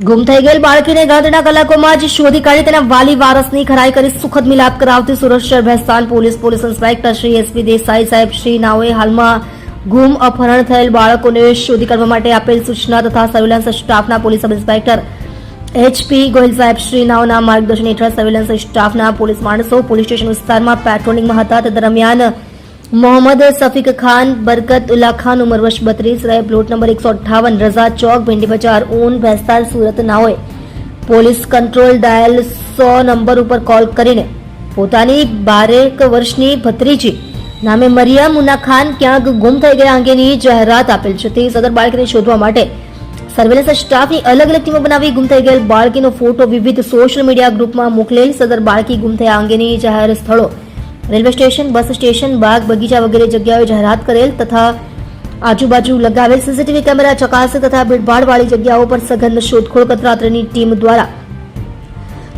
ગુમ થઈ ગયેલ બાળકીને ગણતરીના કલાકોમાં જ શોધી કાઢી તેના વાલી વારસની ખરાઈ કરી સુખદ મિલાપ કરાવતી સુરત શહેર Bhestan police inspector Shri SP Desai સાહેબ શ્રી નાઓએ હાલમાં ગુમ અપહરણ થયેલ બાળકોને શોધી કાઢવા માટે આપેલ સૂચના તથા સર્વેલન્સ સ્ટાફના police sub inspector HP Gohil સાહેબ શ્રી નાઓના માર્ગદર્શન હેઠળ સર્વેલન્સ સ્ટાફના પોલીસ માણસો પોલીસ સ્ટેશન વિસ્તારમાં પેટ્રોલિંગમાં હતા. તે દરમિયાન मोहम्मद सफीक खान बरकत उल्ला खान उम्र वर्ष 32 रहे प्लॉट नंबर 158 रजा चौक भिंडी बाजार ऊन भैस्तान सूरत नाओए पोलीस कंट्रोल डायल 100 नंबर पर कॉल करीने पोतानी 12 वर्षनी भत्रीजी नामे मरियम मुन्ना खान क्यांक गुम थई गया अंगेनी जाहेरात आपेल छे. ते सदर बाळकीने शोधवा माटे सर्वेलन्स स्टाफनी अलग अलग टीमो बनावी गुम थई गયેલ बाळकीनो फोटो विविध सोशल मीडिया ग्रुपमां मोकलेल. सदर बाळकी गुम थया अंगेनी जाहेर स्थळो रेलवे स्टेशन बस स्टेशन बाग बगीचा वगैरह जगह जाहरात करेल तथा आजूबाजू लगावेल सीसीटीवी कैमरा चकासे तथा भीड़भाड़वाળી जगहों पर सघन शोधखोळ रात्रिनी टीम द्वारा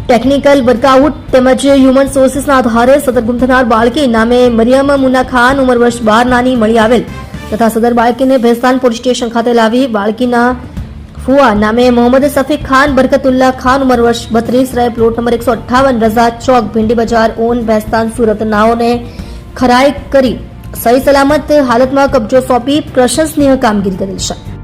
टेक्निकल वर्कआउट तेमज ह्यूमन सोर्सेसना आधारे सदर गुम थनार बाळकी नामे मरियम मुन्ना खान उम्र वर्ष 12 नानी मળી आवेल तथा सदर बाळकीने भैस्तान पोलीस स्टेशन खाते लावी बाळकीना फुआ नामे मोहम्मद सफीक खान बरकतुल्ला खान उम्र वर्ष 32 रहे प्लॉट नंबर 158 रजा चौक भिंडी बाजार ओन भैस्तान सूरत नाओने खराई करी सही सलामत हालत में कब्जो सौंपी प्रशंसनीय कामगीरी करेल છે.